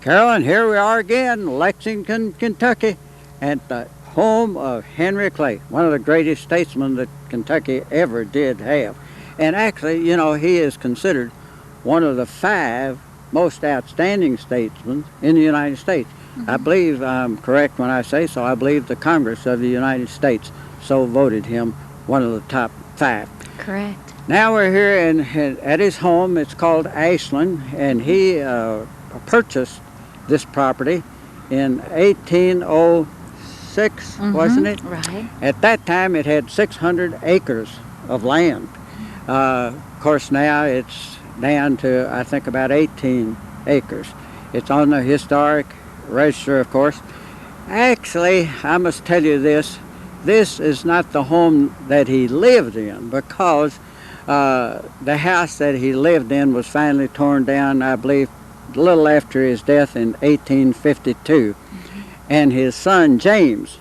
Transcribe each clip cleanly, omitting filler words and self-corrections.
Carolyn, here we are again, Lexington, Kentucky, at the home of Henry Clay, one of the greatest statesmen that Kentucky ever did have. And actually, you know, he is considered one of the 5 most outstanding statesmen in the United States. I believe I'm correct when I say so. I believe the Congress of the United States so voted him one of the top 5. Correct. Now we're here at his home. It's called Ashland, and he purchased this property in 1806, wasn't it? Right. At that time, it had 600 acres of land. Of course, now it's down to, I think, about 18 acres. It's on the historic register, of course. Actually, I must tell you this is not the home that he lived in, because the house that he lived in was finally torn down, I believe, a little after his death in 1852. And his son, James,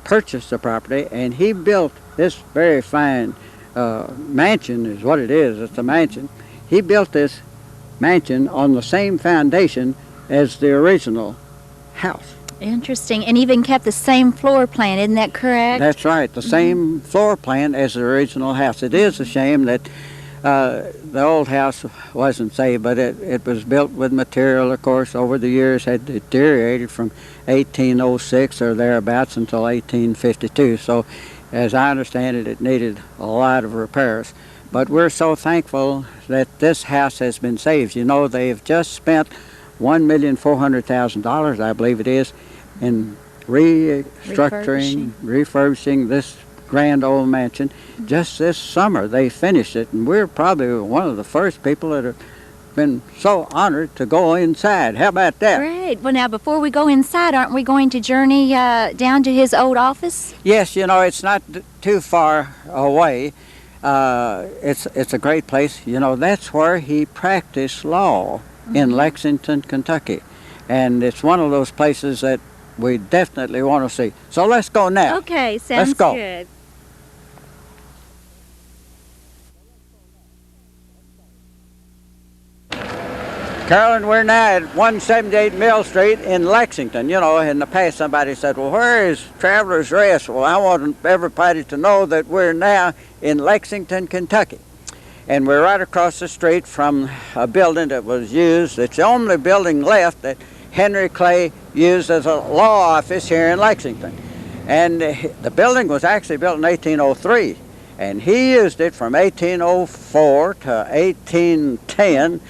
purchased the property, and he built this very fine mansion, is what it is. It's a mansion. He built this mansion on the same foundation as the original house. Interesting. And even kept the same floor plan, isn't that correct? That's right, the same floor plan as the original house. It is a shame that the old house wasn't saved, but it was built with material, of course, over the years had deteriorated from 1806 or thereabouts until 1852. So, as I understand it, it needed a lot of repairs. But we're so thankful that this house has been saved. You know, they've just spent $1,400,000, I believe it is, in refurbishing this grand old mansion. Just this summer they finished it, and we're probably one of the first people that have been so honored to go inside. How about that? Great. Well, now, before we go inside, aren't we going to journey down to his old office? Yes, you know, it's not too far away. It's a great place. You know, that's where he practiced law, in Lexington, Kentucky. And it's one of those places that we definitely want to see. So let's go now. Okay, sounds good. Carolyn, we're now at 178 Mill Street in Lexington. You know, in the past somebody said, well, where is Traveler's Rest? Well, I want everybody to know that we're now in Lexington, Kentucky. And we're right across the street from a building that was used. It's the only building left that Henry Clay used as a law office here in Lexington. And the building was actually built in 1803. And he used it from 1804 to 1810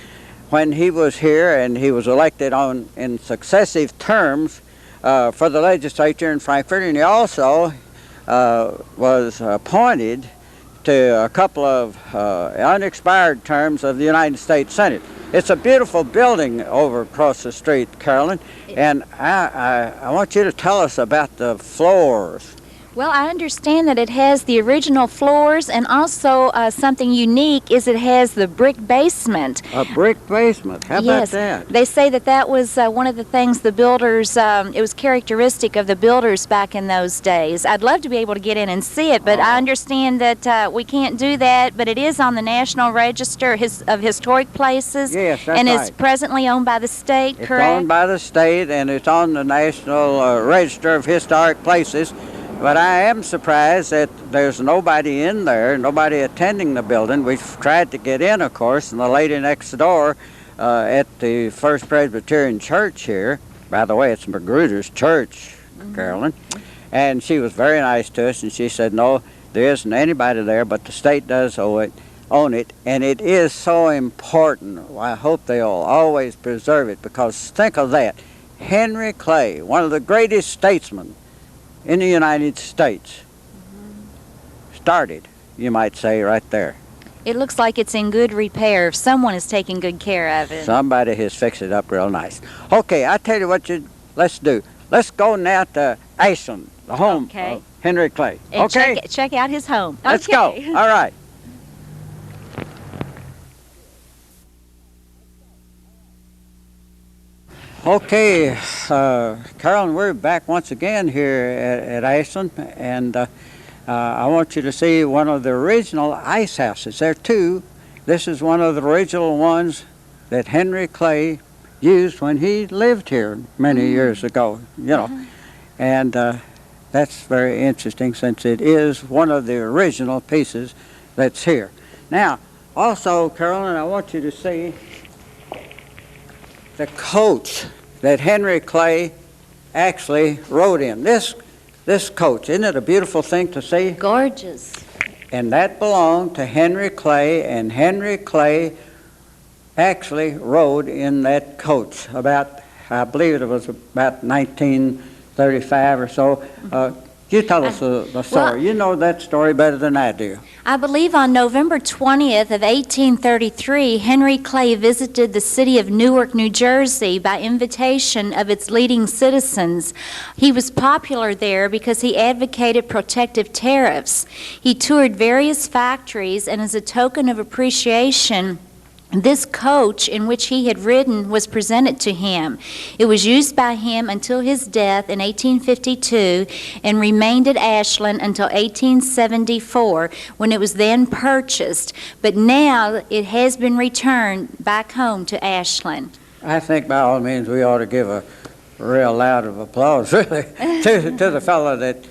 when he was here, and he was elected in successive terms for the legislature in Frankfort. And he also was appointed to a couple of unexpired terms of the United States Senate. It's a beautiful building over across the street, Carolyn, and I want you to tell us about the floors. Well, I understand that it has the original floors, and also something unique is it has the brick basement. A brick basement? How about that? They say that was one of the things the builders, it was characteristic of the builders back in those days. I'd love to be able to get in and see it, but I understand that we can't do that, but it is on the National Register of Historic Places. Yes, that's and right. it's presently owned by the state, correct? It's owned by the state, and it's on the National Register of Historic Places. But I am surprised that there's nobody in there, nobody attending the building. We've tried to get in, of course, and the lady next door at the First Presbyterian Church here, by the way, it's Magruder's church, Carolyn, and she was very nice to us, and she said, no, there isn't anybody there, but the state does own it, and it is so important. I hope they'll always preserve it, because think of that. Henry Clay, one of the greatest statesmen in the United States, started, you might say, right there. It looks like it's in good repair. Someone is taking good care of it. Somebody has fixed it up real nice. Okay, I tell you what let's do. Let's go now to Ashland, the home of Henry Clay. And okay? Check out his home. Let's go. All right. Okay, Carolyn, we're back once again here at Ashland, and I want you to see one of the original ice houses. There are two. This is one of the original ones that Henry Clay used when he lived here many years ago, you know. And that's very interesting since it is one of the original pieces that's here. Now, also, Carolyn, I want you to see the coach that Henry Clay actually rode in. This coach, isn't it a beautiful thing to see? Gorgeous. And that belonged to Henry Clay, and Henry Clay actually rode in that coach about, I believe it was about 1935 or so. You tell us the story. Well, you know that story better than I do. I believe on November 20th of 1833, Henry Clay visited the city of Newark, New Jersey by invitation of its leading citizens. He was popular there because he advocated protective tariffs. He toured various factories, and as a token of appreciation, this coach in which he had ridden was presented to him. It was used by him until his death in 1852 and remained at Ashland until 1874, when it was then purchased. But now it has been returned back home to Ashland. I think by all means we ought to give a real loud of applause, really, to the fellow that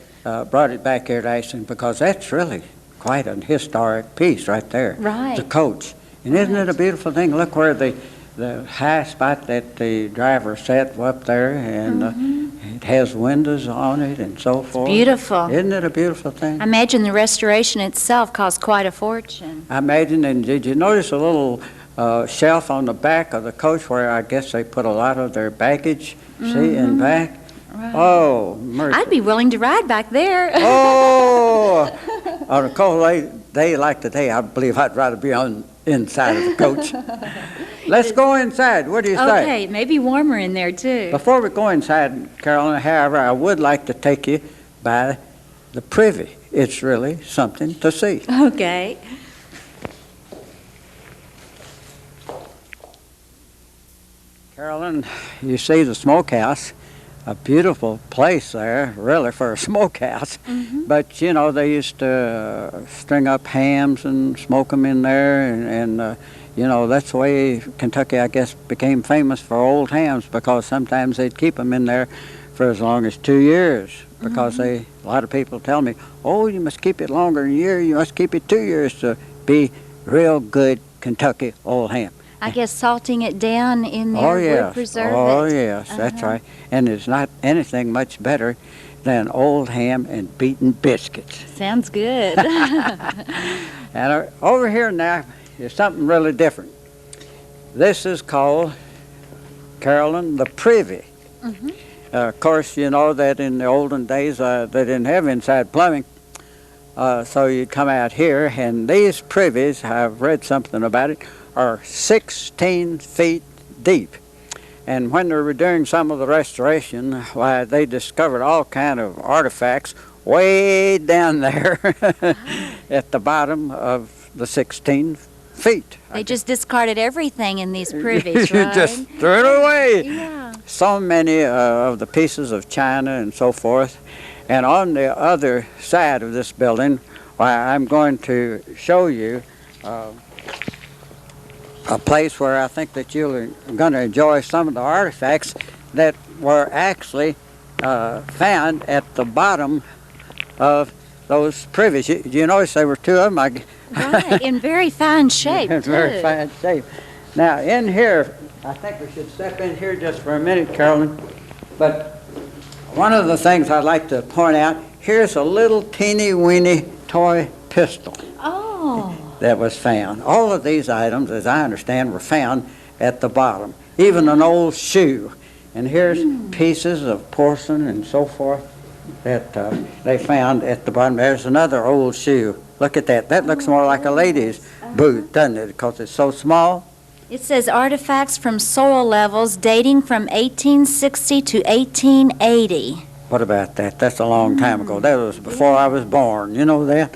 brought it back here to Ashland, because that's really quite an historic piece right there. Right. The coach. And isn't it a beautiful thing? Look where the high spot that the driver sat up there, and it has windows on it and so forth. Beautiful. Isn't it a beautiful thing? I imagine the restoration itself cost quite a fortune. I imagine. And did you notice a little shelf on the back of the coach where I guess they put a lot of their baggage, see, in back? Right. Oh, mercy. I'd be willing to ride back there. Oh! On a cold day like today, I believe I'd rather be on inside of the coach. Let's go inside. What do you say? Okay, it may be warmer in there too. Before we go inside, Carolyn, however, I would like to take you by the privy. It's really something to see. Okay. Carolyn, you see the smokehouse. A beautiful place there, really, for a smokehouse. But, you know, they used to string up hams and smoke them in there. And you know, that's the way Kentucky, I guess, became famous for old hams, because sometimes they'd keep them in there for as long as 2 years. Because a lot of people tell me, oh, you must keep it longer than a year. You must keep it 2 years to be real good Kentucky old ham. I guess salting it down in there would preserve it. Oh, yes, that's right. And there's not anything much better than old ham and beaten biscuits. Sounds good. And over here now is something really different. This is called, Carolyn, the privy. Of course, you know that in the olden days they didn't have inside plumbing. So you'd come out here, and these privies, I've read something about it, are 16 feet deep. And when they were doing some of the restoration, why, they discovered all kind of artifacts way down there at the bottom of the 16 feet. They just discarded everything in these privies, You right? just threw it away. Yeah. So many of the pieces of china and so forth. And on the other side of this building, why, I'm going to show you a place where I think that you're going to enjoy some of the artifacts that were actually found at the bottom of those privies. You notice there were two of them. Right, in very fine shape, In very fine shape. Now, in here, I think we should step in here just for a minute, Carolyn. But one of the things I'd like to point out, here's a little teeny-weeny toy pistol. Oh. That was found. All of these items, as I understand, were found at the bottom. Even an old shoe. And here's pieces of porcelain and so forth that they found at the bottom. There's another old shoe. Look at that. That looks more like a lady's boot, doesn't it? Because it's so small. It says artifacts from soil levels dating from 1860 to 1880. What about that? That's a long time ago. That was before I was born. You know that?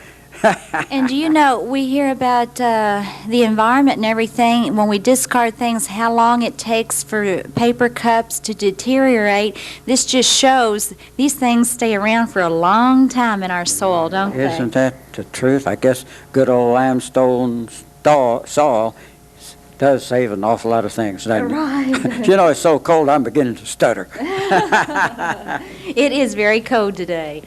And do you know, we hear about the environment and everything, when we discard things, how long it takes for paper cups to deteriorate. This just shows these things stay around for a long time in our soil, don't Isn't that the truth? I guess good old limestone soil does save an awful lot of things, doesn't it? Right. You know, it's so cold I'm beginning to stutter. It is very cold today.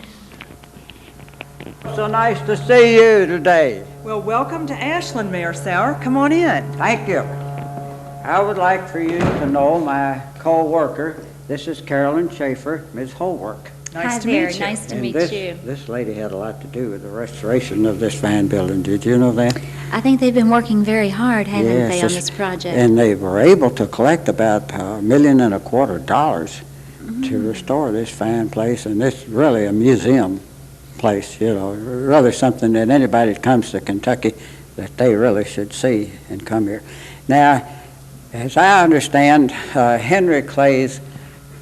So nice to see you today. Well, welcome to Ashland, Mayor Sower. Come on in. Thank you. I would like for you to know my co-worker. This is Carolyn Schaefer, Ms. Holwork. Nice Hi to there. meet you. Nice to And meet this, you. This lady had a lot to do with the restoration of this fine building. Did you know that? I think they've been working very hard, haven't Yes, they, on it's- this project? And they were able to collect about $1.25 million to restore this fine place, and it's really a museum place, you know, really something that anybody that comes to Kentucky that they really should see and come here. Now, as I understand, Henry Clay's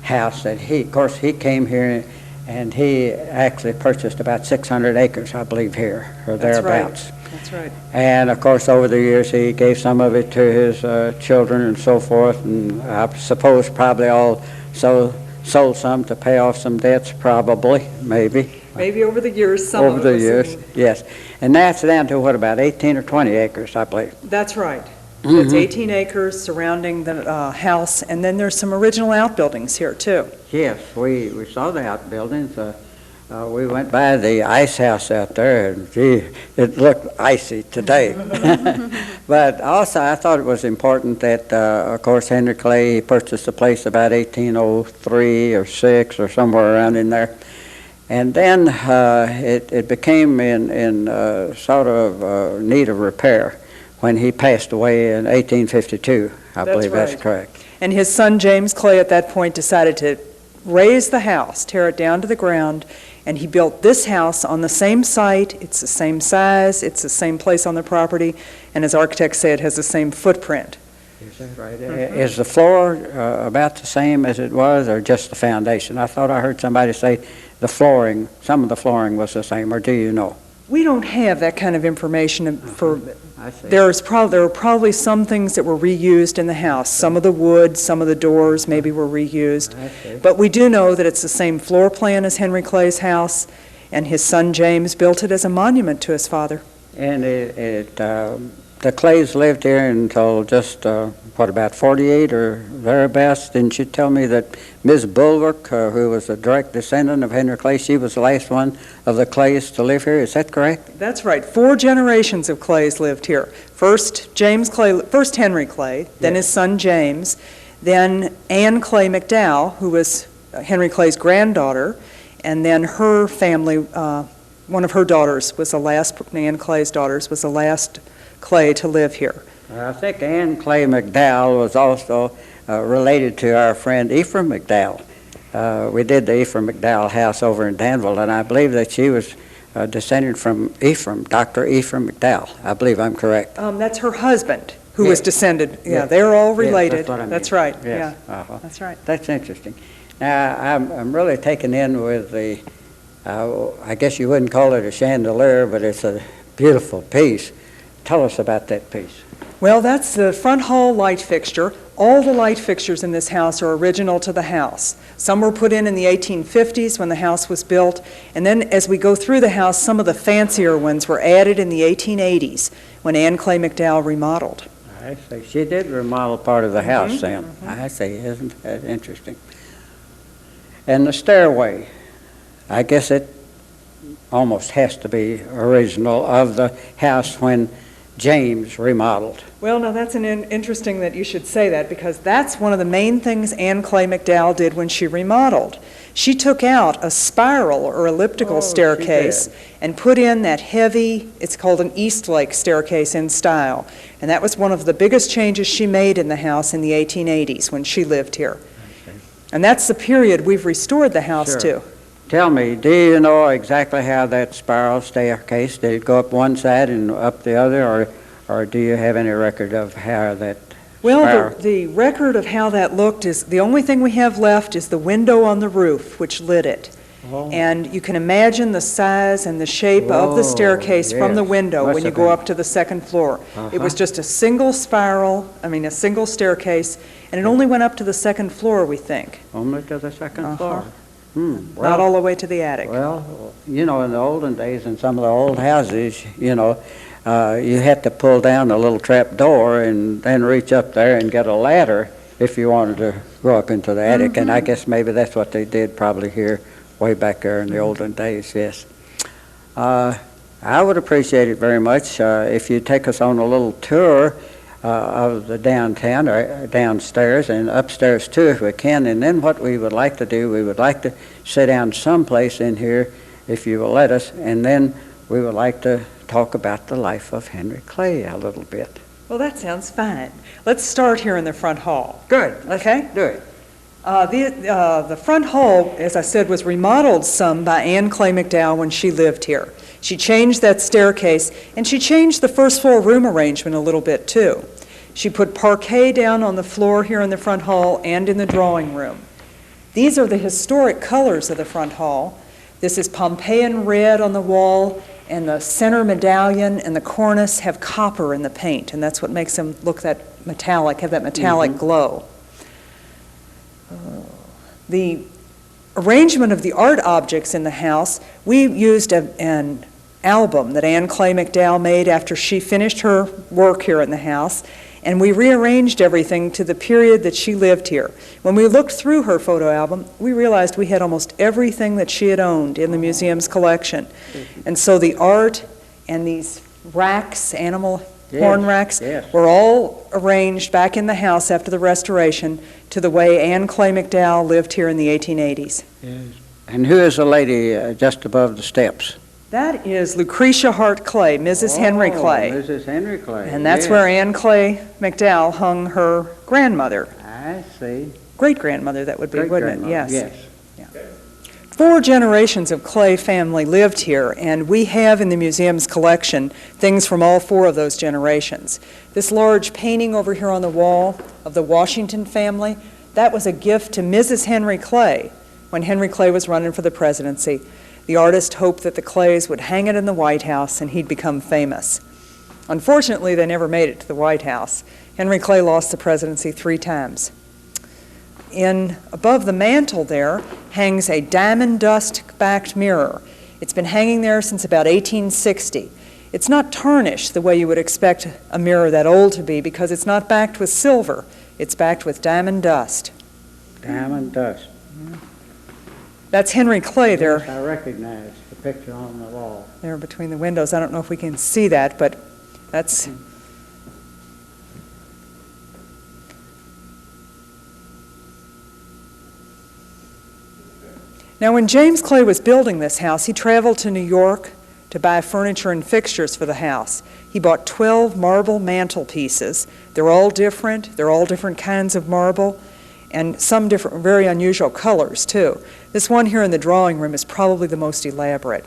house that of course, he came here and he actually purchased about 600 acres, I believe, here or thereabouts. That's right. And of course, over the years, he gave some of it to his children and so forth, and I suppose probably also sold some to pay off some debts, probably, maybe. Maybe over the years, some Over of the us. years, yes. And that's down to what, about 18 or 20 acres, I believe. That's right. Mm-hmm. It's 18 acres surrounding the house, and then there's some original outbuildings here, too. Yes, we saw the outbuildings. We went by the ice house out there, and gee, it looked icy today. But also, I thought it was important that, of course, Henry Clay purchased the place about 1803 or 6 or somewhere around in there. And then it became in sort of need of repair when he passed away in 1852. I believe that's right. correct. And his son, James Clay, at that point decided to raise the house, tear it down to the ground, and he built this house on the same site. It's the same size, it's the same place on the property, and as architects say, it has the same footprint. Is that right? Is the floor about the same as it was, or just the foundation? I thought I heard somebody say the flooring, some of the flooring was the same, or do you know? We don't have that kind of information for. I see. There were probably some things that were reused in the house. Some of the wood, some of the doors maybe were reused. I see. But we do know that it's the same floor plan as Henry Clay's house, and his son James built it as a monument to his father. And the Clays lived here until just, about 48 or thereabouts? Didn't you tell me that Ms. Bulwark, who was a direct descendant of Henry Clay, she was the last one of the Clays to live here? Is that correct? That's right. 4 generations of Clays lived here. First Henry Clay, then his son James, then Anne Clay McDowell, who was Henry Clay's granddaughter, and then her family, one of her daughters was the last, Anne Clay's daughters, was the last Clay to live here. I think Anne Clay McDowell was also related to our friend Ephraim McDowell. We did the Ephraim McDowell house over in Danville, and I believe that she was descended from Ephraim, Dr. Ephraim McDowell. I believe I'm correct. That's her husband, who was Yes. descended. Yeah, Yes. they're all Yes, related. that's what I mean. That's right. Yes. Yeah, Uh-huh. that's right. That's interesting. Now, I'm really taken in with the, I guess you wouldn't call it a chandelier, but it's a beautiful piece. Tell us about that piece. Well, that's the front hall light fixture. All the light fixtures in this house are original to the house. Some were put in the 1850s when the house was built, and then as we go through the house, some of the fancier ones were added in the 1880s when Anne Clay McDowell remodeled. I see. She did remodel part of the house then. I see. Isn't that interesting? And the stairway, I guess it almost has to be original of the house when James remodeled. Well, now that's interesting that you should say that, because that's one of the main things Anne Clay McDowell did when she remodeled. She took out a spiral or elliptical staircase and put in that heavy, it's called an Eastlake staircase in style. And that was one of the biggest changes she made in the house in the 1880s when she lived here. Okay. And that's the period we've restored the house Sure. to. Tell me, do you know exactly how that spiral staircase, did it go up one side and up the other, or do you have any record of how that Well, spiral? the record of how that looked is, the only thing we have left is the window on the roof, which lit it. Oh. And you can imagine the size and the shape of the Whoa, staircase from the yes. window Must when you have go been. up to the second floor. It was Uh-huh. just a single a single staircase, and it only went up to the second floor, we think. Only to the second Uh-huh. floor? Not all the way to the attic. Well, you know, in the olden days, in some of the old houses, you know, You had to pull down a little trap door and then reach up there and get a ladder if you wanted to go up into the attic. And I guess maybe that's what they did probably here way back there in the olden days, yes. I would appreciate it very much if you take us on a little tour of the downtown, or downstairs and upstairs too if we can. And then what we would like to do, we would like to sit down someplace in here if you will let us, and then we would like to talk about the life of Henry Clay a little bit. Well, that sounds fine. Let's start here in the front hall. Good. Let's Okay. do it. The front hall, as I said, was remodeled some by Anne Clay McDowell when she lived here. She changed that staircase, and she changed the first floor room arrangement a little bit too. She put parquet down on the floor here in the front hall and in the drawing room. These are the historic colors of the front hall. This is Pompeian red on the wall, and the center medallion and the cornice have copper in the paint, and that's what makes them look that metallic, have that metallic glow. The arrangement of the art objects in the house, we used an album that Anne Clay McDowell made after she finished her work here in the house, and we rearranged everything to the period that she lived here. When we looked through her photo album, we realized we had almost everything that she had owned in the museum's collection. And so the art and these racks, animal horn racks, were all arranged back in the house after the restoration to the way Anne Clay McDowell lived here in the 1880s. Yes. And who is the lady just above the steps? That is Lucretia Hart Clay, Mrs. Henry Clay. Mrs. Henry Clay. And that's where Anne Clay McDowell hung her grandmother. I see. Great-grandmother, that would be, wouldn't it? Yes. Yes. Yeah. 4 generations of Clay family lived here, and we have in the museum's collection things from all 4 of those generations. This large painting over here on the wall of the Washington family, that was a gift to Mrs. Henry Clay when Henry Clay was running for the presidency. The artist hoped that the Clays would hang it in the White House and he'd become famous. Unfortunately, they never made it to the White House. Henry Clay lost the presidency 3 times. Above the mantel there hangs a diamond dust-backed mirror. It's been hanging there since about 1860. It's not tarnished the way you would expect a mirror that old to be because it's not backed with silver. It's backed with diamond dust. Diamond dust. That's Henry Clay there. Yes, I recognize the picture on the wall. There between the windows. I don't know if we can see that, but that's... Now, when James Clay was building this house, he traveled to New York to buy furniture and fixtures for the house. He bought 12 marble mantelpieces. They're all different. They're all different kinds of marble, and some different, very unusual colors, too. This one here in the drawing room is probably the most elaborate.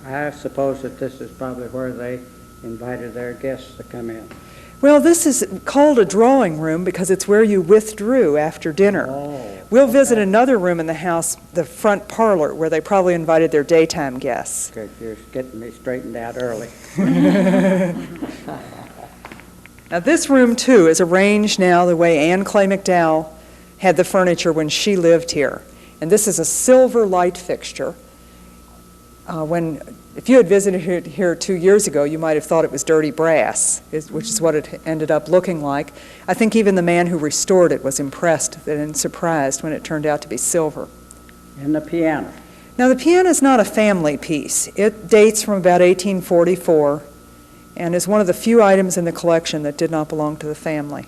I suppose that this is probably where they invited their guests to come in. Well, this is called a drawing room because it's where you withdrew after dinner. Oh, We'll visit another room in the house, the front parlor, where they probably invited their daytime guests. Good, you're getting me straightened out early. Now, this room, too, is arranged now the way Anne Clay McDowell had the furniture when she lived here. And this is a silver light fixture. If you had visited here 2 years ago, you might have thought it was dirty brass, which is what it ended up looking like. I think even the man who restored it was impressed and surprised when it turned out to be silver. And the piano. Now, the piano is not a family piece. It dates from about 1844 and is one of the few items in the collection that did not belong to the family.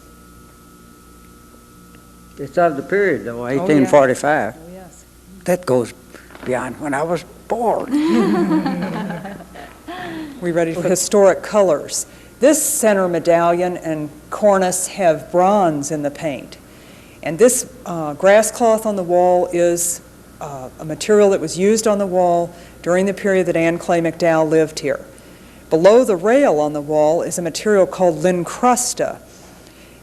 It's of the period, though, 1845. Oh, yes. That goes beyond when I was born. We ready for historic colors? This center medallion and cornice have bronze in the paint. And this grass cloth on the wall is a material that was used on the wall during the period that Anne Clay McDowell lived here. Below the rail on the wall is a material called lincrusta.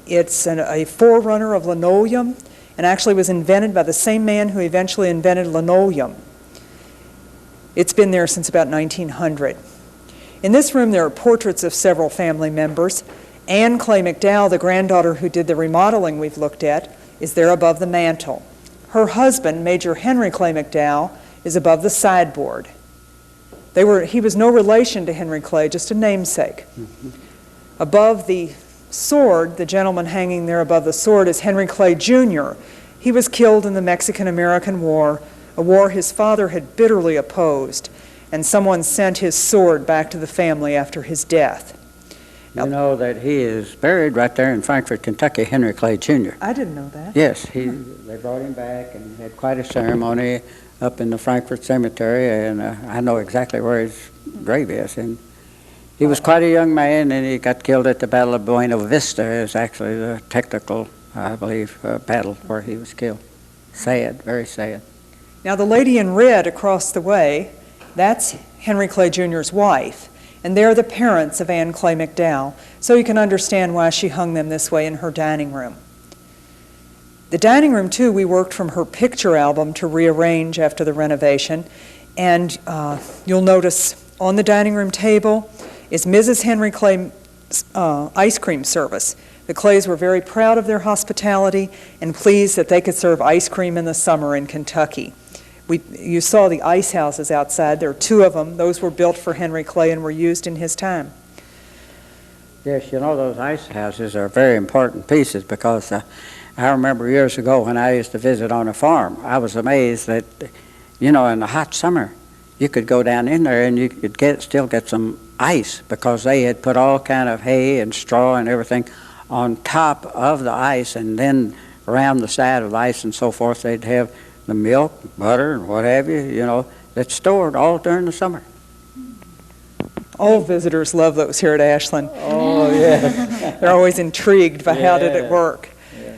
It's a forerunner of linoleum and actually was invented by the same man who eventually invented linoleum. It's been there since about 1900. In this room there are portraits of several family members. Anne Clay McDowell, the granddaughter who did the remodeling we've looked at, is there above the mantel. Her husband, Major Henry Clay McDowell, is above the sideboard. He was no relation to Henry Clay, just a namesake. Above the sword, the gentleman hanging there above the sword, is Henry Clay Jr. He was killed in the Mexican-American War, a war his father had bitterly opposed, and someone sent his sword back to the family after his death. You know that he is buried right there in Frankfort, Kentucky, Henry Clay Jr. I didn't know that. Yes, they brought him back and had quite a ceremony up in the Frankfort Cemetery, and I know exactly where his grave is. And he was quite a young man, and he got killed at the Battle of Buena Vista. Is actually the technical, I believe, battle where he was killed. Sad, very sad. Now, the lady in red across the way, that's Henry Clay Jr.'s wife, and they're the parents of Anne Clay McDowell, so you can understand why she hung them this way in her dining room. The dining room, too, we worked from her picture album to rearrange after the renovation, and you'll notice on the dining room table is Mrs. Henry Clay's ice cream service. The Clays were very proud of their hospitality and pleased that they could serve ice cream in the summer in Kentucky. You saw the ice houses outside. There are two of them. Those were built for Henry Clay and were used in his time. Yes, you know, those ice houses are very important pieces because I remember years ago when I used to visit on a farm, I was amazed that, you know, in the hot summer, you could go down in there and you could still get some ice because they had put all kind of hay and straw and everything on top of the ice, and then around the side of the ice and so forth, they'd have the milk, butter, and what have you know, that's stored all during the summer. All visitors love those here at Ashland. Oh, yes. They're always intrigued by how did it work. Yeah.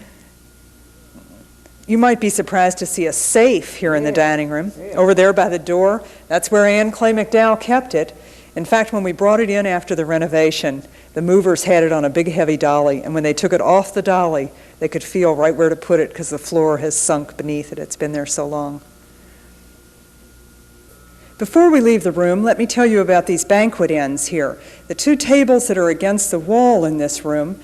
You might be surprised to see a safe here in the dining room. Yeah. Over there by the door, that's where Anne Clay McDowell kept it. In fact, when we brought it in after the renovation, the movers had it on a big heavy dolly, and when they took it off the dolly, they could feel right where to put it because the floor has sunk beneath it. It's been there so long. Before we leave the room, let me tell you about these banquet ends here. The two tables that are against the wall in this room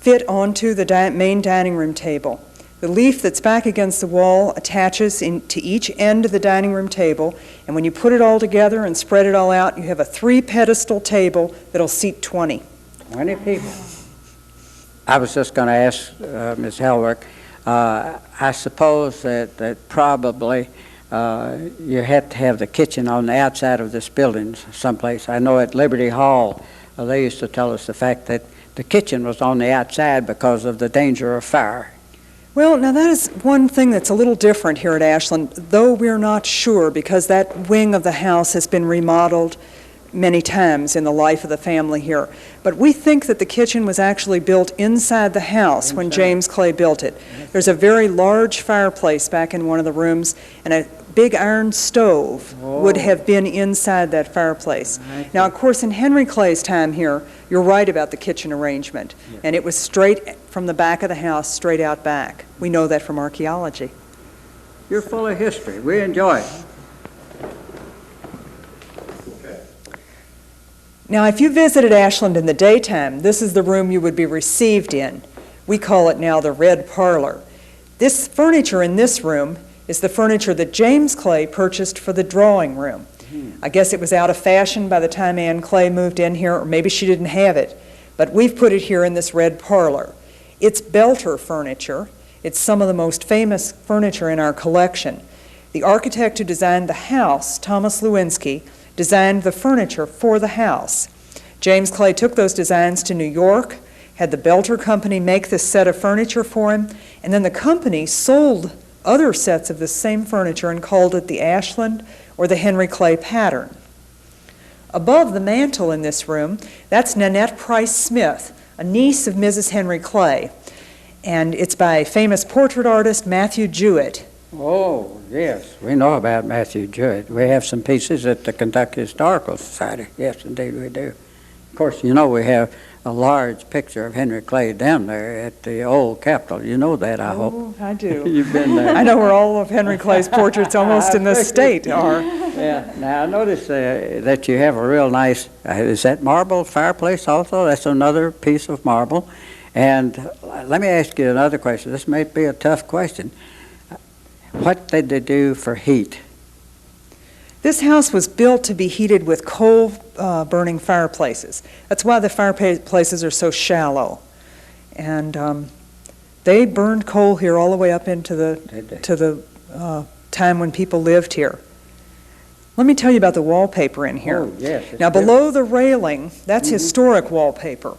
fit onto the main dining room table. The leaf that's back against the wall attaches to each end of the dining room table, and when you put it all together and spread it all out, you have a 3-pedestal table that'll seat 20. 20 people. I was just going to ask Ms. Helwerk, I suppose that probably you had to have the kitchen on the outside of this building someplace. I know at Liberty Hall, they used to tell us the fact that the kitchen was on the outside because of the danger of fire. Well, now that is one thing that's a little different here at Ashland, though we're not sure because that wing of the house has been remodeled many times in the life of the family here. But we think that the kitchen was actually built inside the house when James Clay built it. There's a very large fireplace back in one of the rooms, and a big iron stove would have been inside that fireplace. Now, of course, in Henry Clay's time here, you're right about the kitchen arrangement, and it was straight from the back of the house, straight out back. We know that from archaeology. You're full of history. We enjoy it. Now, if you visited Ashland in the daytime, this is the room you would be received in. We call it now the Red Parlor. This furniture in this room is the furniture that James Clay purchased for the drawing room. I guess it was out of fashion by the time Anne Clay moved in here, or maybe she didn't have it. But we've put it here in this Red Parlor. It's Belter furniture. It's some of the most famous furniture in our collection. The architect who designed the house, Thomas Lewinsky, designed the furniture for the house. James Clay took those designs to New York, had the Belter Company make this set of furniture for him, and then the company sold other sets of the same furniture and called it the Ashland or the Henry Clay pattern. Above the mantel in this room, that's Nanette Price Smith, a niece of Mrs. Henry Clay, and it's by famous portrait artist Matthew Jewett. Oh, yes. We know about Matthew Jewett. We have some pieces at the Kentucky Historical Society. Yes, indeed we do. Of course, you know we have a large picture of Henry Clay down there at the old Capitol. You know that, I hope. Oh, I do. You've been there. I know where all of Henry Clay's portraits almost in the state are. Yeah. Now, I notice that you have a real nice, is that marble fireplace also? That's another piece of marble. And let me ask you another question. This may be a tough question. What did they do for heat? This house was built to be heated with coal burning fireplaces. That's why the fireplaces are so shallow. And they burned coal here all the way up into the time when people lived here. Let me tell you about the wallpaper in here. Oh, yes. Now, below the railing, that's historic wallpaper.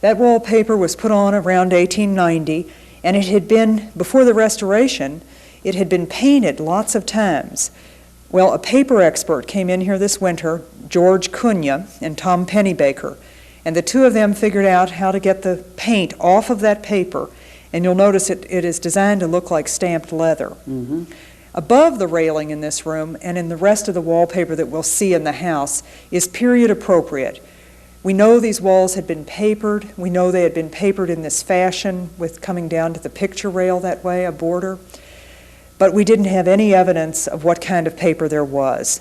That wallpaper was put on around 1890, and it had been, before the restoration, it had been painted lots of times. Well, a paper expert came in here this winter, George Cunha and Tom Pennybaker, and the two of them figured out how to get the paint off of that paper, and you'll notice it is designed to look like stamped leather. Mm-hmm. Above the railing in this room and in the rest of the wallpaper that we'll see in the house is period appropriate. We know these walls had been papered. We know they had been papered in this fashion with coming down to the picture rail that way, a border. But we didn't have any evidence of what kind of paper there was.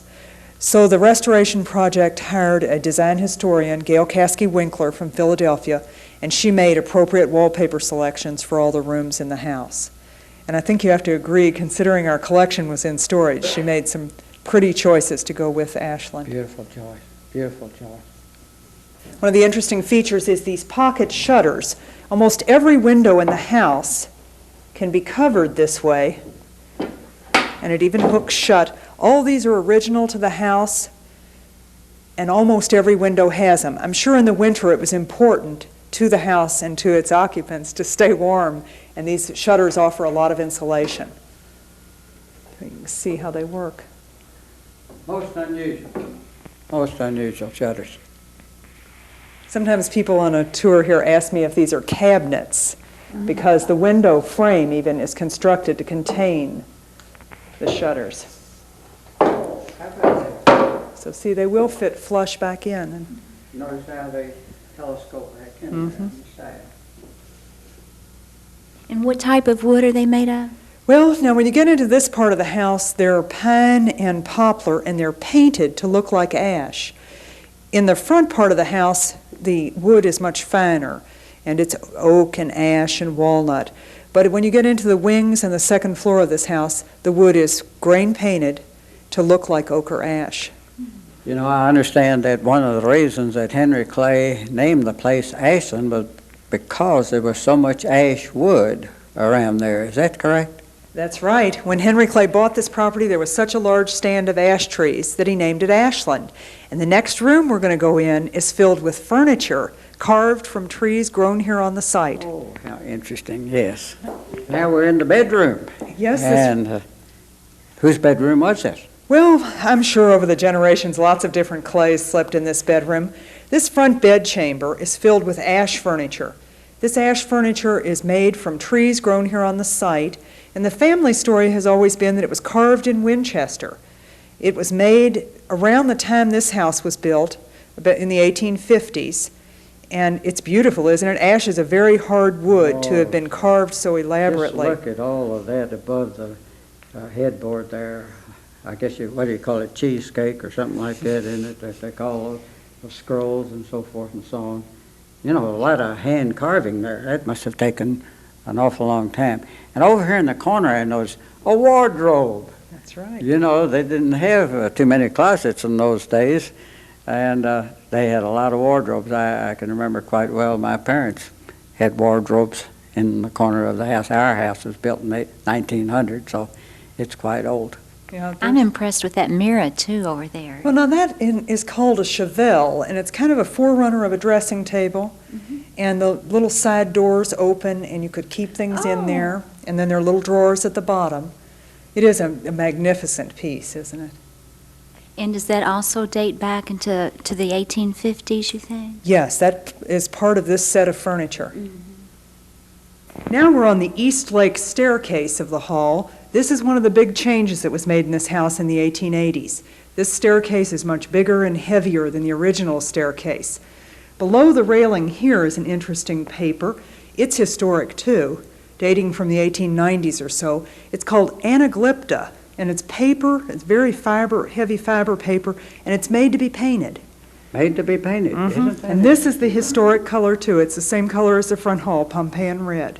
So the restoration project hired a design historian, Gail Caskey-Winkler from Philadelphia, and she made appropriate wallpaper selections for all the rooms in the house. And I think you have to agree, considering our collection was in storage, she made some pretty choices to go with Ashland. Beautiful choice. Beautiful choice. One of the interesting features is these pocket shutters. Almost every window in the house can be covered this way, and it even hooks shut. All these are original to the house, and almost every window has them. I'm sure in the winter it was important to the house and to its occupants to stay warm, and these shutters offer a lot of insulation. You can see how they work. Most unusual. Most unusual shutters. Sometimes people on a tour here ask me if these are cabinets, because the window frame even is constructed to contain the shutters. So see, they will fit flush back in. And Notice how they telescope back in Mhm. on the side. And what type of wood are they made of? well, now when you get into this part of the house, they're pine and poplar, and they're painted to look like ash. In the front part of the house, the wood is much finer, and it's oak and ash and walnut. But when you get into the wings and the second floor of this house, the wood is grain painted to look like oak or ash. You know, I understand that one of the reasons that Henry Clay named the place Ashland was because there was so much ash wood around there. Is that correct? That's right. When Henry Clay bought this property, there was such a large stand of ash trees that he named it Ashland. And the next room we're going to go in is filled with furniture carved from trees grown here on the site. Oh, how interesting, yes. Now we're in the bedroom. Yes, And whose bedroom was this? well, I'm sure over the generations, lots of different Clays slept in this bedroom. This front bed chamber is filled with ash furniture. This ash furniture is made from trees grown here on the site, and the family story has always been that it was carved in Winchester. It was made around the time this house was built, about in the 1850s, and it's beautiful, isn't it? Ash is a very hard wood to have been carved so elaborately. Just look at all of that above the headboard there. I guess what do you call it, cheesecake or something like that, isn't it, that they call the scrolls and so forth and so on. You know, a lot of hand carving there. That must have taken an awful long time. And over here in the corner I noticed a wardrobe. That's right. You know, they didn't have too many closets in those days, and they had a lot of wardrobes. I can remember quite well my parents had wardrobes in the corner of the house. Our house was built in 1900, so it's quite old. Yeah, I'm impressed with that mirror, too, over there. well, now that is called a chevelle, and it's kind of a forerunner of a dressing table. And the little side doors open, and you could keep things in there. And then there are little drawers at the bottom. It is a magnificent piece, isn't it? And does that also date back into the 1850s, you think? Yes, that is part of this set of furniture. Now we're on the East Lake staircase of the hall. This is one of the big changes that was made in this house in the 1880s. This staircase is much bigger and heavier than the original staircase. Below the railing here is an interesting paper. It's historic too, dating from the 1890s or so. It's called anaglypta, and it's paper. It's very heavy fiber paper, and it's made to be painted. Made to be painted, isn't that? And this is the historic color too. It's the same color as the front hall, Pompeian red.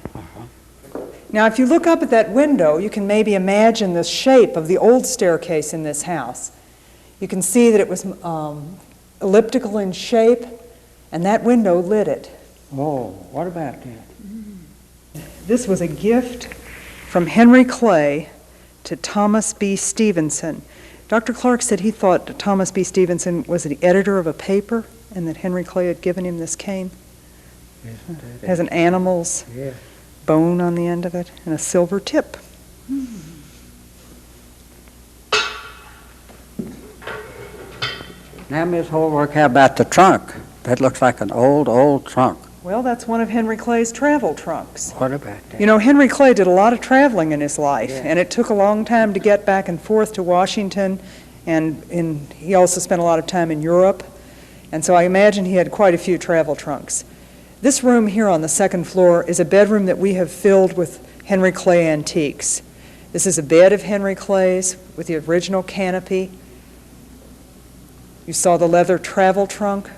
Now, if you look up at that window, you can maybe imagine the shape of the old staircase in this house. You can see that it was elliptical in shape, and that window lit it. Oh, what about that? This was a gift from Henry Clay to Thomas B. Stevenson. Dr. Clark said he thought that Thomas B. Stevenson was the editor of a paper and that Henry Clay had given him this cane. It has an animal's bone on the end of it and a silver tip. Now, Miss Holbrook, how about the trunk? That looks like an old trunk. Well, that's one of Henry Clay's travel trunks. What about that? You know, Henry Clay did a lot of traveling in his life, and it took a long time to get back and forth to Washington, and he also spent a lot of time in Europe, and so I imagine he had quite a few travel trunks. This room here on the second floor is a bedroom that we have filled with Henry Clay antiques. This is a bed of Henry Clay's with the original canopy. You saw the leather travel trunk.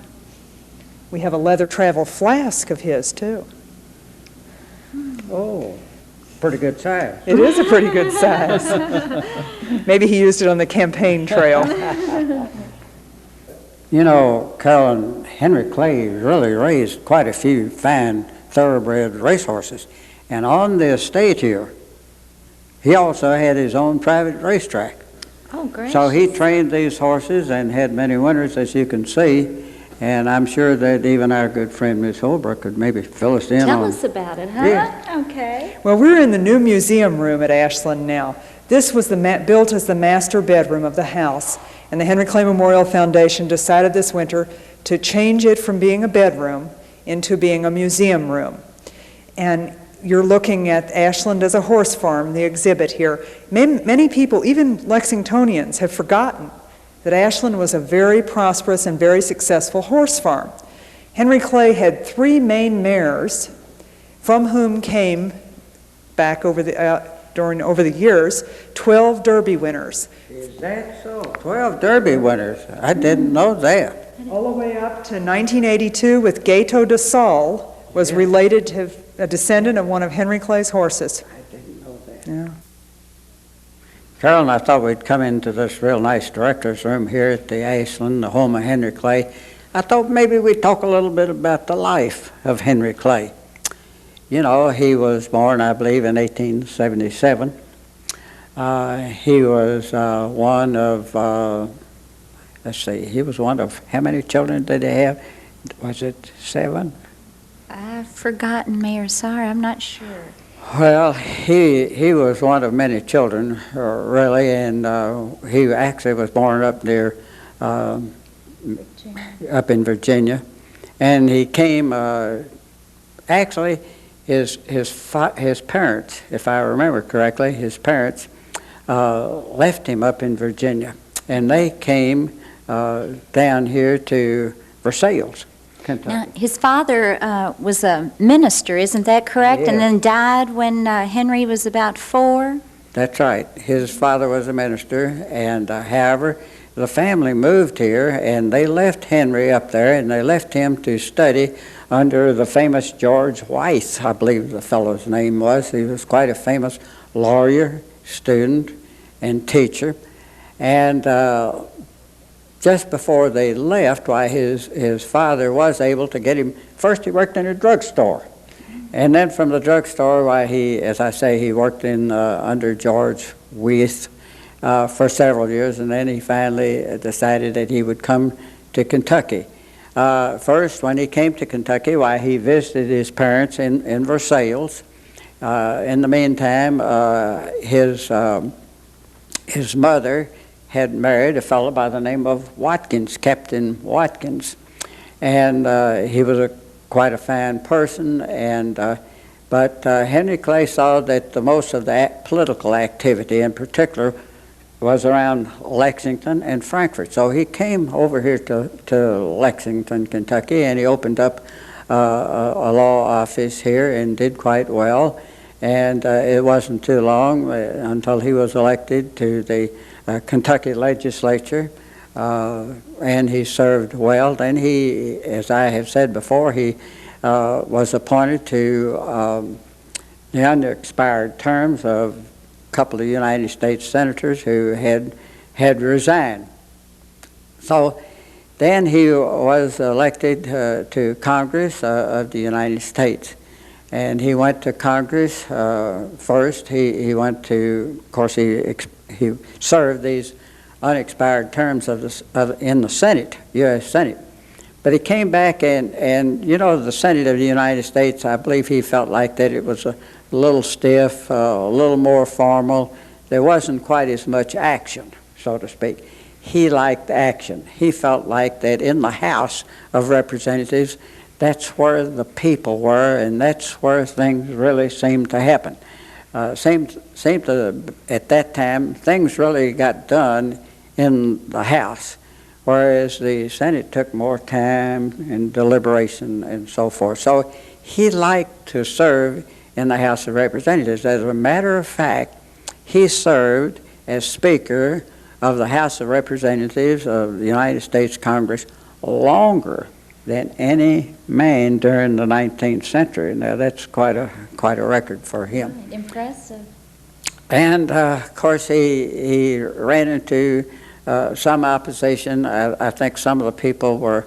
We have a leather travel flask of his, too. Oh, pretty good size. It is a pretty good size. Maybe he used it on the campaign trail. You know, Carolyn, Henry Clay really raised quite a few fine thoroughbred racehorses. And on the estate here, he also had his own private racetrack. Oh, great. So he trained these horses and had many winners, as you can see. And I'm sure that even our good friend Miss Holbrook could maybe fill us in on. Tell us about it, huh? Yeah. Okay. Well, we're in the new museum room at Ashland now. This was built as the master bedroom of the house, and the Henry Clay Memorial Foundation decided this winter to change it from being a bedroom into being a museum room. And you're looking at Ashland as a horse farm, the exhibit here. Many people, even Lexingtonians, have forgotten that Ashland was a very prosperous and very successful horse farm. Henry Clay had 3 main mares, from whom came, back over the years, 12 Derby winners. Is that so? 12 Derby winners. I didn't know that. All the way up to 1982 with Gato de Saul was related to a descendant of one of Henry Clay's horses. I didn't know that. Yeah. Carolyn, I thought we'd come into this real nice director's room here at the Ashland, the home of Henry Clay. I thought maybe we'd talk a little bit about the life of Henry Clay. You know, he was born, I believe, in 1877. He was one of, he was one of, how many children did he have? Was it 7? I've forgotten, Mayor. Sorry, I'm not sure. Well, he was one of many children, really, and he actually was born up near, up in Virginia, and he came. Actually, his parents, if I remember correctly, his parents left him up in Virginia, and they came down here to Versailles, Kentucky. Now, his father was a minister, isn't that correct? Yes. And then died when Henry was about 4? That's right. His father was a minister, and however, the family moved here, and they left Henry up there, and they left him to study under the famous George Weiss, I believe the fellow's name was. He was quite a famous lawyer, student, and teacher. And just before they left, why his father was able to get him. First, he worked in a drugstore, and then from the drugstore, why as I say, he worked in under George Weiss for several years, and then he finally decided that he would come to Kentucky. First, when he came to Kentucky, why he visited his parents in Versailles. In the meantime, his mother had married a fellow by the name of Watkins, Captain Watkins, and he was quite a fine person. But Henry Clay saw that the most of the political activity, in particular, was around Lexington and Frankfort. So he came over here to Lexington, Kentucky, and he opened up a law office here and did quite well. And it wasn't too long until he was elected to the Kentucky legislature, and he served well. Then he, as I have said before, he was appointed to the unexpired terms of a couple of United States senators who had resigned. So then he was elected to Congress of the United States. And he went to Congress first. He went to, of course, he served these unexpired terms in the Senate, U.S. Senate. But he came back and you know, the Senate of the United States, I believe he felt like that it was a little stiff, a little more formal. There wasn't quite as much action, so to speak. He liked action. He felt like that in the House of Representatives, that's where the people were, and that's where things really seemed to happen. Seemed to, at that time, things really got done in the House, whereas the Senate took more time and deliberation and so forth. So he liked to serve in the House of Representatives. As a matter of fact, he served as Speaker of the House of Representatives of the United States Congress longer than any man during the 19th century. Now that's quite a record for him. Impressive. And of course he ran into some opposition. I think some of the people were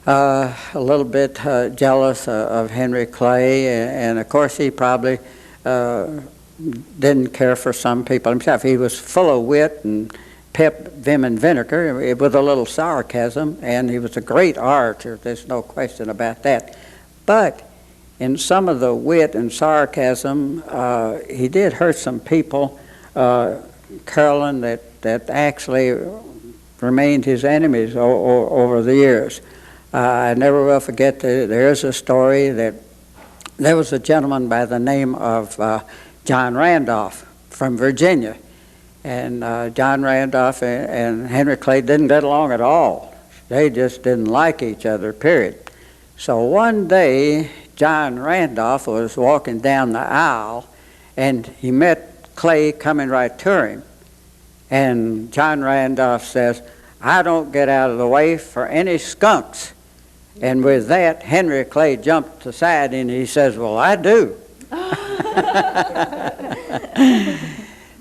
a little bit jealous of Henry Clay, and of course he probably didn't care for some people himself. He was full of wit and pep, vim, and vinegar with a little sarcasm, and he was a great orator. There's no question about that. But in some of the wit and sarcasm, he did hurt some people, Carolyn, that actually remained his enemies over the years. I never will forget that there is a story that there was a gentleman by the name of John Randolph from Virginia. And John Randolph and Henry Clay didn't get along at all. They just didn't like each other, period. So one day, John Randolph was walking down the aisle, and he met Clay coming right to him. And John Randolph says, "I don't get out of the way for any skunks." And with that, Henry Clay jumped aside, and he says, "Well, I do."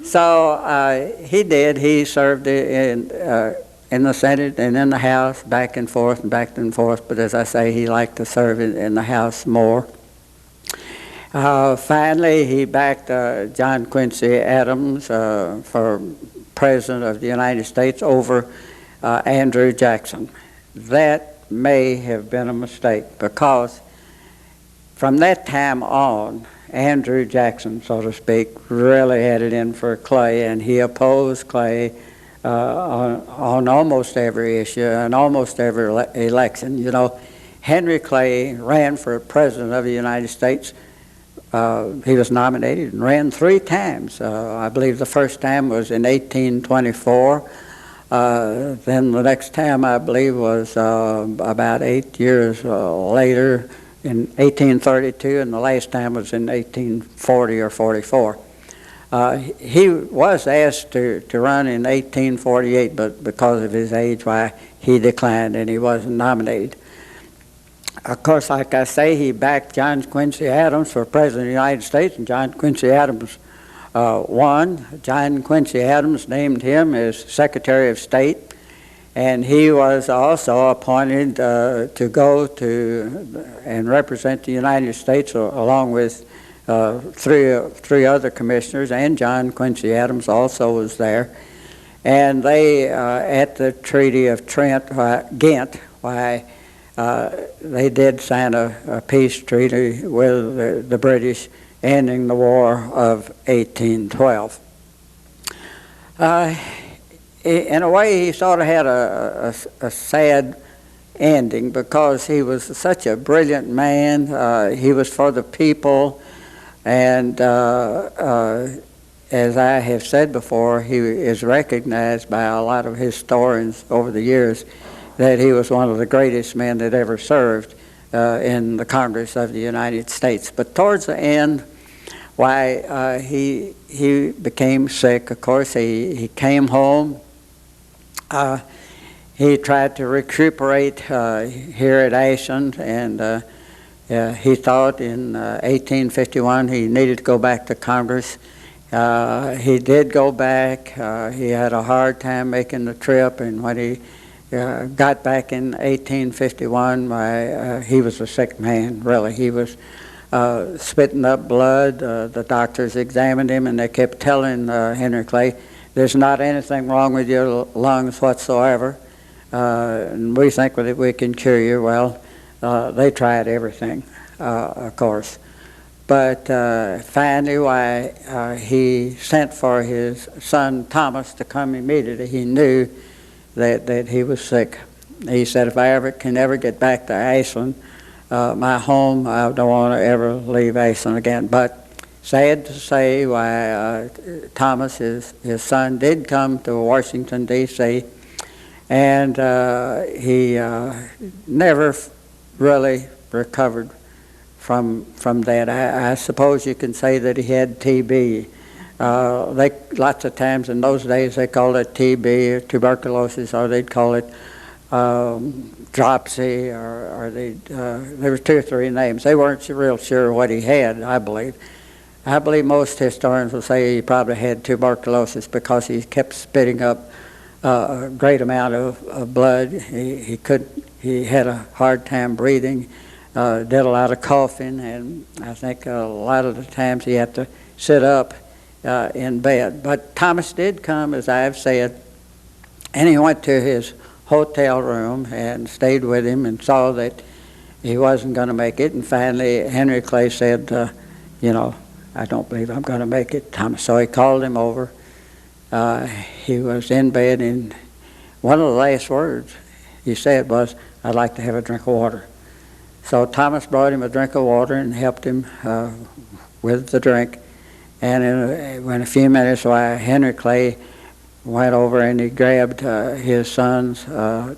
So he did. He served in the Senate and in the House, back and forth and back and forth. But as I say, he liked to serve in the House more. Finally, he backed John Quincy Adams for President of the United States over Andrew Jackson. That may have been a mistake, because from that time on, Andrew Jackson, so to speak, really had it in for Clay, and he opposed Clay on almost every issue and almost every election. You know, Henry Clay ran for President of the United States. He was nominated and ran 3 times. I believe the first time was in 1824. Then the next time, I believe, was about 8 years later, in 1832, and the last time was in 1840 or 44. He was asked to run in 1848, but because of his age, why, he declined and he wasn't nominated. Of course, like I say, he backed John Quincy Adams for President of the United States, and John Quincy Adams won. John Quincy Adams named him as Secretary of State, and he was also appointed to go to and represent the United States along with three other commissioners, and John Quincy Adams also was there. And they, at the Treaty of Ghent, they did sign a peace treaty with the British, ending the War of 1812. In a way, he sort of had a sad ending, because he was such a brilliant man. He was for the people, and as I have said before, he is recognized by a lot of historians over the years that he was one of the greatest men that ever served in the Congress of the United States. But towards the end, he became sick. Of course, he came home. He tried to recuperate here at Ashland, and he thought in 1851 he needed to go back to Congress. He did go back. He had a hard time making the trip, and when he got back in 1851. He was a sick man, really. He was spitting up blood. The doctors examined him, and they kept telling Henry Clay, there's not anything wrong with your lungs whatsoever, and we think that we can cure you. Well, they tried everything, of course. But finally, he sent for his son Thomas to come immediately. He knew that he was sick. He said, if I can ever get back to Ashland, my home, I don't want to ever leave Ashland again. But sad to say, Thomas, his son, did come to Washington, D.C., and he never really recovered from that. I suppose you can say that he had TB. Lots of times in those days they called it TB or tuberculosis, or they'd call it dropsy, or there were 2 or 3 names. They weren't real sure what he had, I believe. I believe most historians will say he probably had tuberculosis because he kept spitting up a great amount of blood. He had a hard time breathing, did a lot of coughing, and I think a lot of the times he had to sit up in bed. But Thomas did come, as I have said, and he went to his hotel room and stayed with him and saw that he wasn't going to make it. And finally, Henry Clay said, I don't believe I'm going to make it, Thomas. So he called him over. He was in bed, and one of the last words he said was, I'd like to have a drink of water. So Thomas brought him a drink of water and helped him with the drink. And in a few minutes, Henry Clay went over and he grabbed his son's,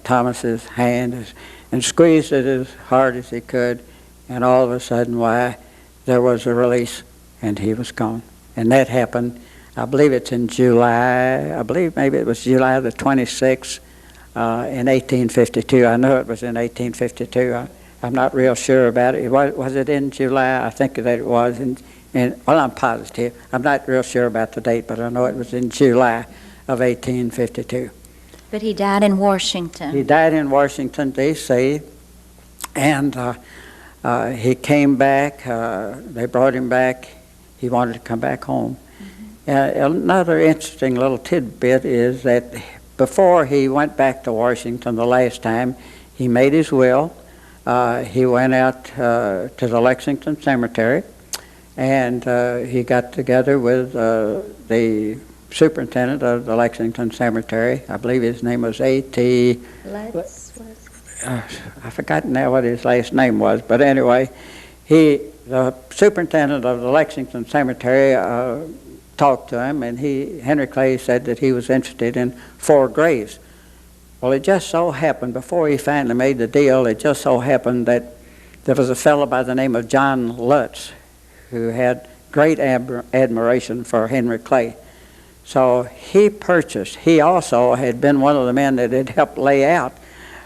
Thomas's hand, and squeezed it as hard as he could. And all of a sudden, there was a release, and he was gone. And that happened, I believe it's in July, I believe maybe it was July the 26th in 1852. I know it was in 1852. I'm not real sure about it. Was it in July? I think that it was. Well, I'm positive. I'm not real sure about the date, but I know it was in July of 1852. But he died in Washington. He died in Washington, D.C., and he came back. They brought him back. He wanted to come back home. Another interesting little tidbit is that before he went back to Washington the last time, he made his will. He went out to the Lexington Cemetery, and he got together with the superintendent of the Lexington Cemetery. I believe his name was A.T. I forgot now what his last name was, but anyway, the superintendent of the Lexington Cemetery talked to him, and Henry Clay said that he was interested in 4 graves. Well, it just so happened, before he finally made the deal, it just so happened that there was a fellow by the name of John Lutz who had great admiration for Henry Clay. So he also had been one of the men that had helped lay out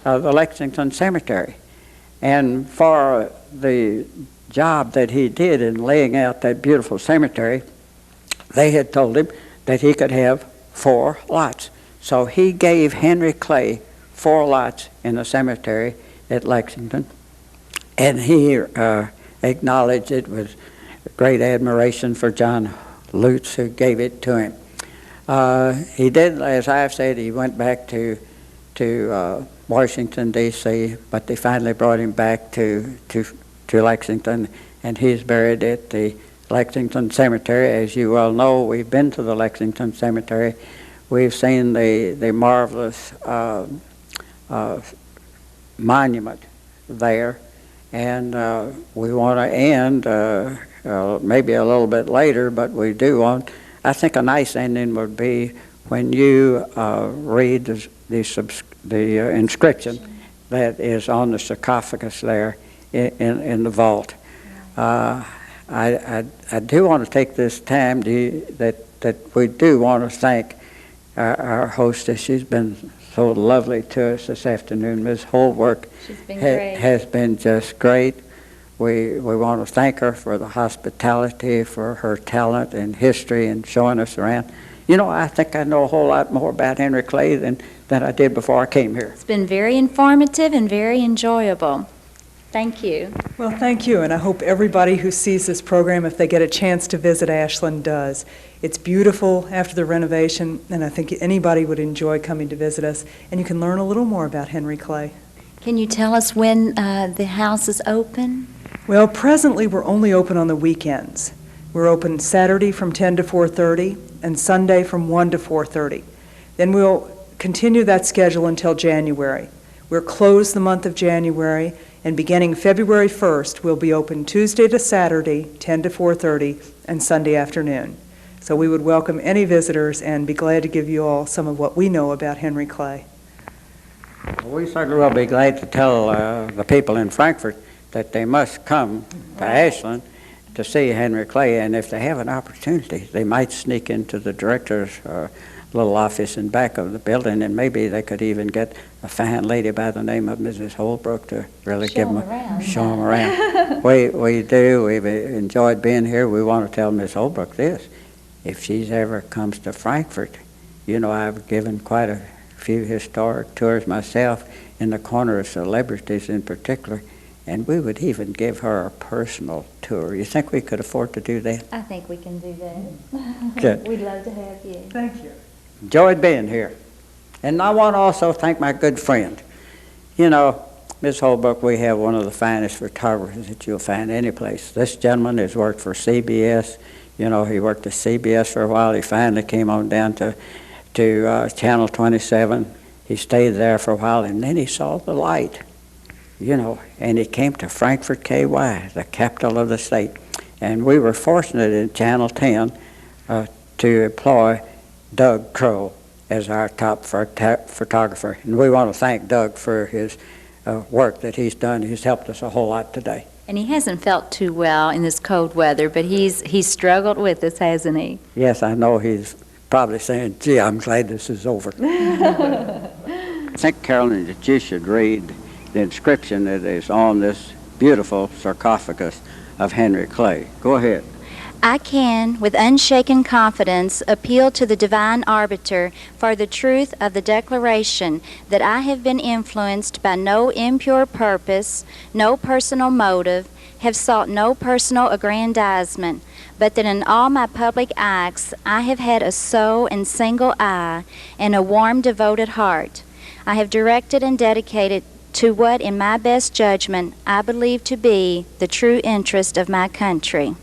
the Lexington Cemetery. And for the job that he did in laying out that beautiful cemetery, they had told him that he could have 4 lots. So he gave Henry Clay 4 lots in the cemetery at Lexington, and he acknowledged it with great admiration for John Lutz, who gave it to him. He did, as I've said, he went back to Washington, D.C., but they finally brought him back to Lexington, and he's buried at the Lexington Cemetery. As you well know, we've been to the Lexington Cemetery. We've seen the marvelous monument there, and we want to end maybe a little bit later, but we do want, I think a nice ending would be when you read the inscription that is on the sarcophagus there in the vault. I do want to take this time that we do want to thank our hostess. She's been so lovely to us this afternoon. Ms. Holbrook has been just great. We want to thank her for the hospitality, for her talent and history and showing us around. You know, I think I know a whole lot more about Henry Clay than I did before I came here. It's been very informative and very enjoyable. Thank you. Well, thank you, and I hope everybody who sees this program, if they get a chance to visit Ashland, does. It's beautiful after the renovation, and I think anybody would enjoy coming to visit us, and you can learn a little more about Henry Clay. Can you tell us when the house is open? Well, presently we're only open on the weekends. We're open Saturday from 10 to 4:30 and Sunday from 1 to 4:30. Then we'll continue that schedule until January. We're closed the month of January, and beginning February 1st, we'll be open Tuesday to Saturday, 10 to 4:30, and Sunday afternoon. So we would welcome any visitors and be glad to give you all some of what we know about Henry Clay. Well, we certainly will be glad to tell the people in Frankfort that they must come to Ashland to see Henry Clay, and if they have an opportunity, they might sneak into the director's little office in back of the building, and maybe they could even get a fine lady by the name of Mrs. Holbrook to really show them around. We do. We've enjoyed being here. We want to tell Miss Holbrook this. If she's ever comes to Frankfort, you know, I've given quite a few historic tours myself in the corner of celebrities in particular, and we would even give her a personal tour. You think we could afford to do that? I think we can do that. Good. We'd love to have you. Thank you. Enjoyed being here. And I want to also thank my good friend. You know, Miss Holbrook, we have one of the finest photographers that you'll find any place. This gentleman has worked for CBS. You know, he worked at CBS for a while. He finally came on down to Channel 27. He stayed there for a while, and then he saw the light, you know, and he came to Frankfort, KY, the capital of the state. And we were fortunate in Channel 10 to employ Doug Crowe as our top photographer. And we want to thank Doug for his work that he's done. He's helped us a whole lot today. And he hasn't felt too well in this cold weather, but he's struggled with us, hasn't he? Yes, I know he's probably saying, gee, I'm glad this is over. I think, Carolyn, that you should read the inscription that is on this beautiful sarcophagus of Henry Clay. Go ahead. I can, with unshaken confidence, appeal to the divine arbiter for the truth of the declaration that I have been influenced by no impure purpose, no personal motive, have sought no personal aggrandizement, but that in all my public acts I have had a sole and single eye and a warm, devoted heart. I have directed and dedicated to what, in my best judgment, I believe to be the true interest of my country.